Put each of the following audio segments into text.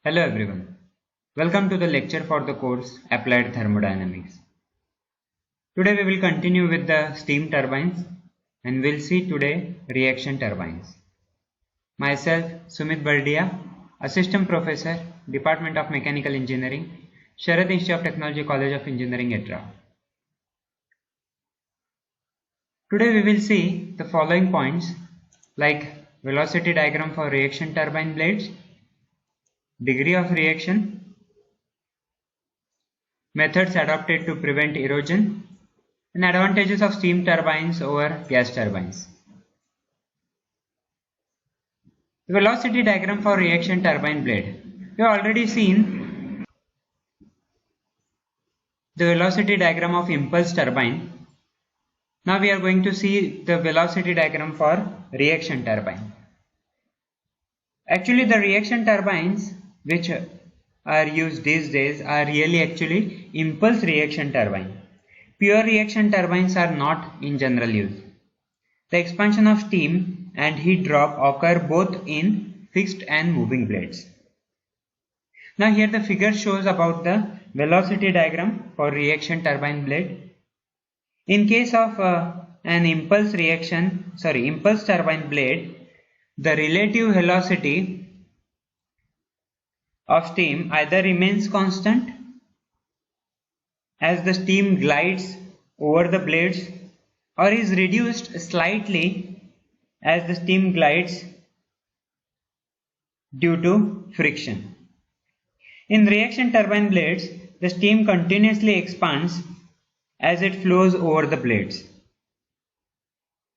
Hello everyone. Welcome to the lecture for the course Applied Thermodynamics. Today we will continue with the steam turbines and we'll see today reaction turbines. Myself Sumit Bardia, Assistant Professor, Department of Mechanical Engineering, Sharad Institute of Technology, College of Engineering, etc. Today we will see the following points like velocity diagram for reaction turbine blades, degree of reaction, methods adopted to prevent erosion, and advantages of steam turbines over gas turbines. The velocity diagram for reaction turbine blade. We have already seen the velocity diagram of impulse turbine. Now we are going to see the velocity diagram for reaction turbine. Actually, the reaction turbines which are used these days are really actually impulse reaction turbine. Pure reaction turbines are not in general use. The expansion of steam and heat drop occur both in fixed and moving blades. Now here the figure shows about the velocity diagram for reaction turbine blade. In case of an impulse turbine blade, the relative velocity of steam either remains constant as the steam glides over the blades or is reduced slightly as the steam glides due to friction. In reaction turbine blades, the steam continuously expands as it flows over the blades.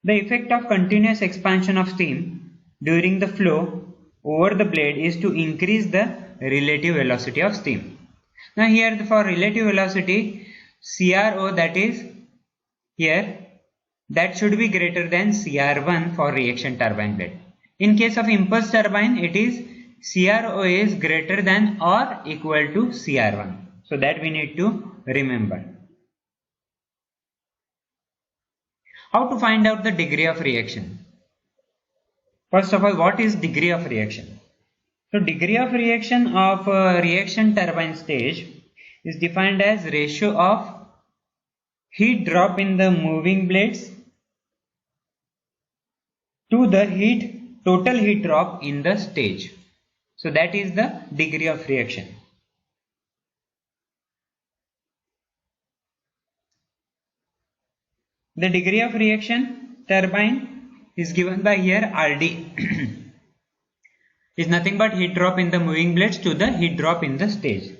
The effect of continuous expansion of steam during the flow over the blade is to increase the relative velocity of steam. Now here for relative velocity, CRO, that is here, that should be greater than CR1 for reaction turbine blade. In case of impulse turbine, it is CRO is greater than or equal to CR1. So that we need to remember. How to find out the degree of reaction? First of all, what is degree of reaction? So degree of reaction of a reaction turbine stage is defined as ratio of heat drop in the moving blades to the total heat drop in the stage. So that is the degree of reaction. The degree of reaction turbine is given by here RD. Is nothing but heat drop in the moving blades to the heat drop in the stage.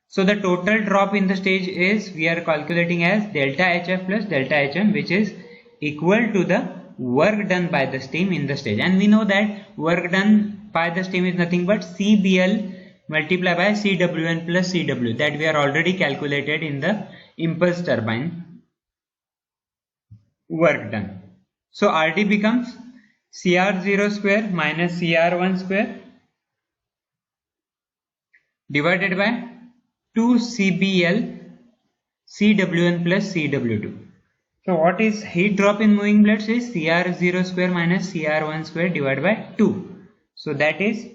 So the total drop in the stage is, we are calculating as delta HF plus delta HM, which is equal to the work done by the steam in the stage. And we know that work done by the steam is nothing but CBL multiplied by CWN plus CW, that we are already calculated in the impulse turbine work done. So RD becomes CR0 square minus CR1 square divided by 2 CBL CWN plus CW2. So what is heat drop in moving blades is CR0 square minus CR1 square divided by 2. So that is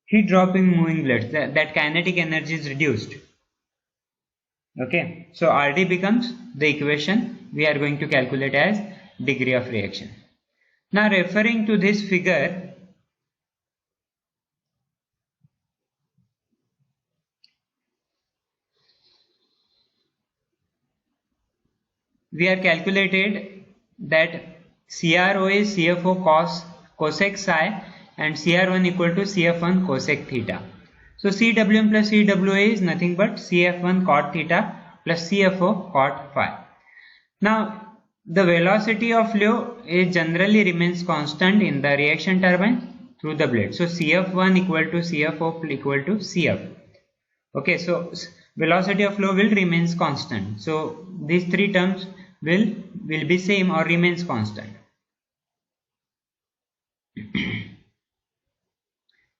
heat drop in moving blades, that kinetic energy is reduced. Okay, so RD becomes the equation we are going to calculate as degree of reaction. Now referring to this figure, we are calculated that CRO is CFO cosec psi and CR1 equal to CF1 cosec theta. So CWM plus CWA is nothing but CF1 cot theta plus CFO cot phi. Now the velocity of flow is generally remains constant in the reaction turbine through the blade. So CF1 equal to CFO equal to CF. Okay, so velocity of flow will remains constant. So these three terms will be same or remains constant.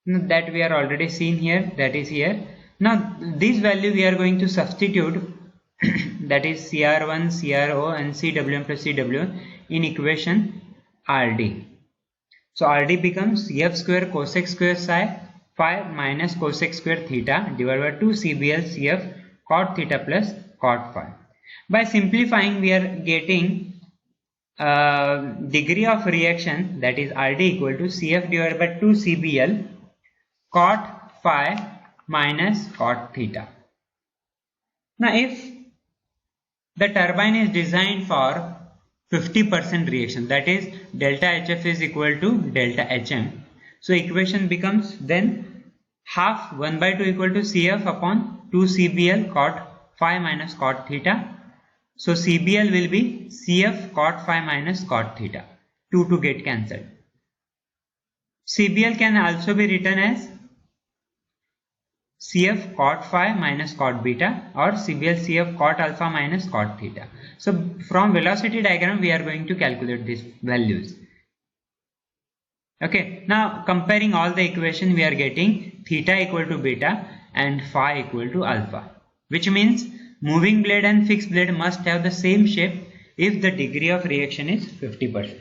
That we are already seen here, that is here. Now this value we are going to substitute that is CR1, CRO and CWM plus CW in equation RD. So RD becomes CF square cosec square psi phi minus cosec square theta divided by 2 CBL CF cot theta plus cot phi. By simplifying, we are getting degree of reaction, that is RD equal to CF divided by 2 CBL cot phi minus cot theta. Now if the turbine is designed for 50% reaction, that is delta HF is equal to delta HM, so equation becomes then half 1 by 2 equal to CF upon 2 CBL cot phi minus cot theta. So CBL will be CF cot phi minus cot theta. 2 to get cancelled. CBL can also be written as CF cot phi minus cot beta or CBL CF cot alpha minus cot theta. So from velocity diagram we are going to calculate these values. Okay, now comparing all the equation, we are getting theta equal to beta and phi equal to alpha, which means moving blade and fixed blade must have the same shape if the degree of reaction is 50%.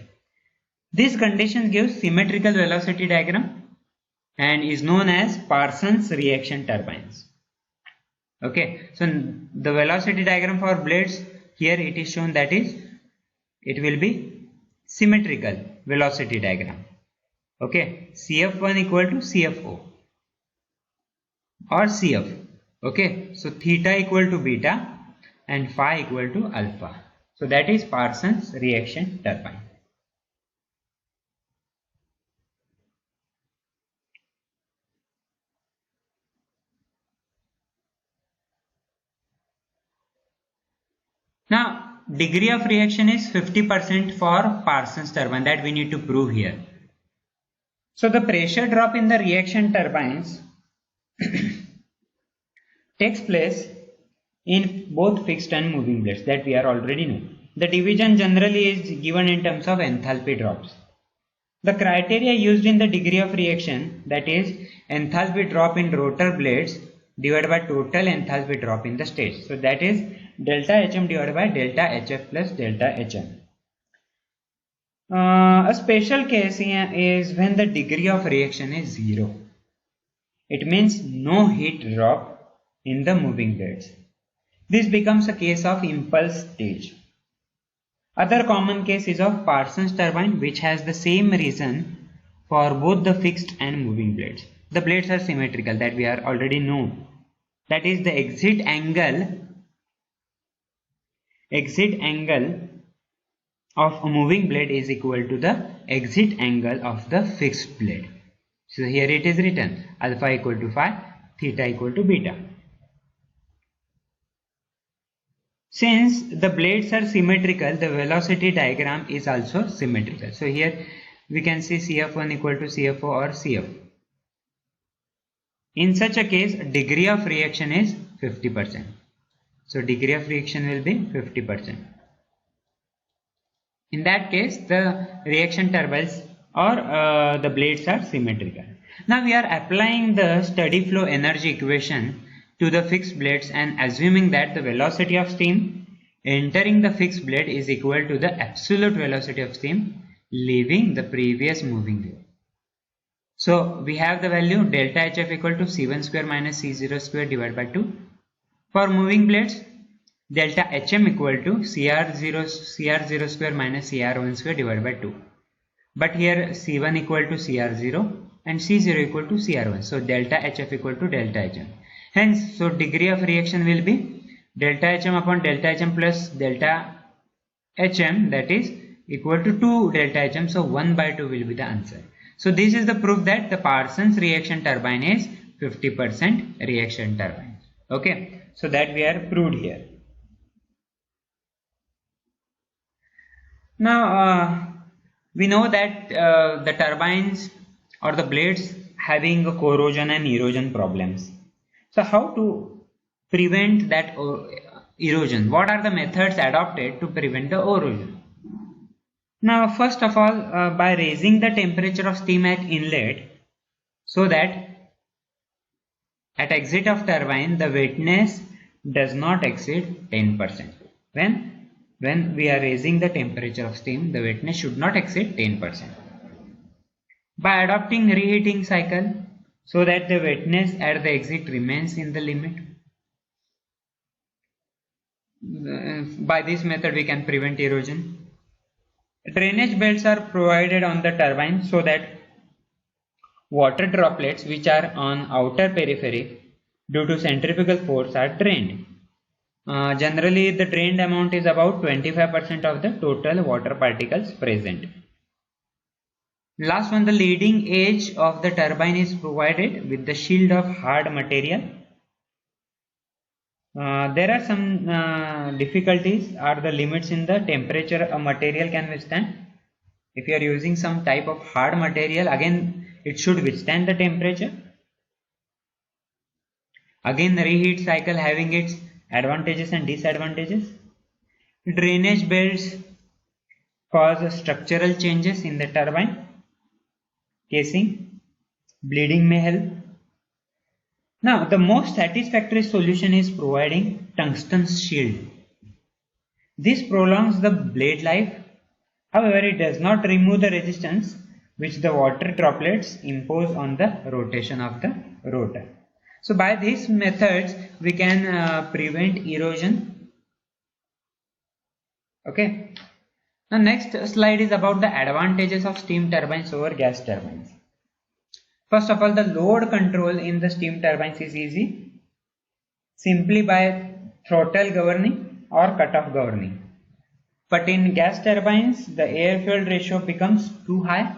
This condition gives symmetrical velocity diagram and is known as Parsons reaction turbines. Okay, so the velocity diagram for blades, here it is shown, that is it will be symmetrical velocity diagram. Okay, CF1 equal to CFO or CF. Okay, so theta equal to beta and phi equal to alpha. So that is Parsons reaction turbine. Now degree of reaction is 50% for Parsons turbine, that we need to prove here. So the pressure drop in the reaction turbines takes place in both fixed and moving blades, that we are already know. The division generally is given in terms of enthalpy drops. The criteria used in the degree of reaction, that is enthalpy drop in rotor blades divided by total enthalpy drop in the stage. So that is delta HM divided by delta HF plus delta HM. A special case is when the degree of reaction is 0. It means no heat drop in the moving blades. This becomes a case of impulse stage. Other common case is of Parsons turbine, which has the same reason for both the fixed and moving blades. The blades are symmetrical, that we are already know. That is the exit angle of a moving blade is equal to the exit angle of the fixed blade. So here it is written alpha equal to phi, theta equal to beta. Since the blades are symmetrical, the velocity diagram is also symmetrical. So here we can see CF1 equal to CFO or CF. In such a case, degree of reaction is 50%. So degree of reaction will be 50%. In that case, the reaction turbines or the blades are symmetrical. Now we are applying the steady flow energy equation to the fixed blades and assuming that the velocity of steam entering the fixed blade is equal to the absolute velocity of steam leaving the previous moving blade. So we have the value delta HF equal to C1 square minus C0 square divided by 2. For moving blades, delta HM equal to CR0 square minus CR1 square divided by 2. But here C1 equal to CR0 and C0 equal to CR1. So delta HF equal to delta HM. Hence, so degree of reaction will be delta HM upon delta HM plus delta HM, that is equal to 2 delta HM. So 1 by 2 will be the answer. So this is the proof that the Parsons reaction turbine is 50% reaction turbine. Okay, so that we are proved here. Now we know that the turbines or the blades having corrosion and erosion problems. So how to prevent that erosion? What are the methods adopted to prevent the erosion? Now first of all, by raising the temperature of steam at inlet so that at exit of turbine the wetness does not exceed 10%. When we are raising the temperature of steam, the wetness should not exceed 10%. By adopting reheating cycle, so that the wetness at the exit remains in the limit. By this method we can prevent erosion. Drainage belts are provided on the turbine so that water droplets which are on outer periphery due to centrifugal force are drained. Generally the drained amount is about 25% of the total water particles present. Last one, the leading edge of the turbine is provided with the shield of hard material. There are some difficulties or the limits in the temperature a material can withstand. If you are using some type of hard material, again it should withstand the temperature. Again, the reheat cycle having its advantages and disadvantages. Drainage belts cause structural changes in the turbine casing. Bleeding may help. Now, the most satisfactory solution is providing tungsten shield. This prolongs the blade life. However, it does not remove the resistance which the water droplets impose on the rotation of the rotor. So, by these methods, we can prevent erosion. Okay. Now, next slide is about the advantages of steam turbines over gas turbines. First of all, the load control in the steam turbines is easy, simply by throttle governing or cutoff governing. But in gas turbines, the air-fuel ratio becomes too high,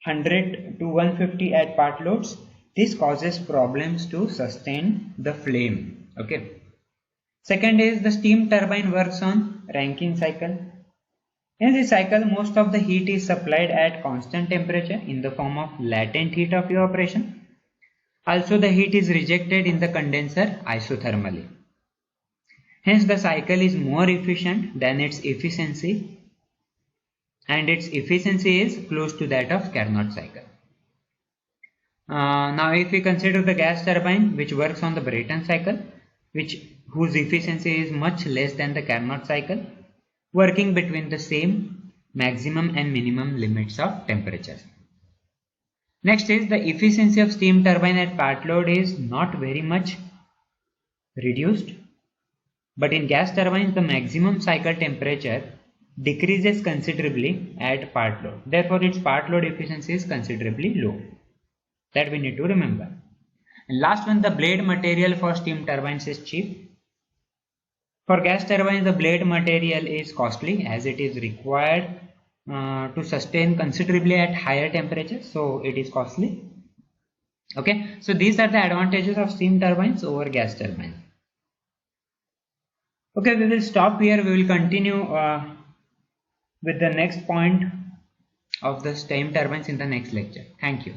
100 to 150 at part loads. This causes problems to sustain the flame. Okay. Second is the steam turbine works on Rankine cycle. In this cycle, most of the heat is supplied at constant temperature in the form of latent heat of evaporation. Also, the heat is rejected in the condenser isothermally. Hence, the cycle is more efficient than its efficiency, and its efficiency is close to that of Carnot cycle. Now, if we consider the gas turbine which works on the Brayton cycle, whose efficiency is much less than the Carnot cycle, working between the same maximum and minimum limits of temperatures. Next is the efficiency of steam turbine at part load is not very much reduced, but in gas turbines the maximum cycle temperature decreases considerably at part load. Therefore, its part load efficiency is considerably low. That we need to remember. And last one, the blade material for steam turbines is cheap. For gas turbines, the blade material is costly as it is required to sustain considerably at higher temperatures, so it is costly. Okay, so these are the advantages of steam turbines over gas turbines. Okay, we will stop here. We will continue with the next point of the steam turbines in the next lecture. Thank you.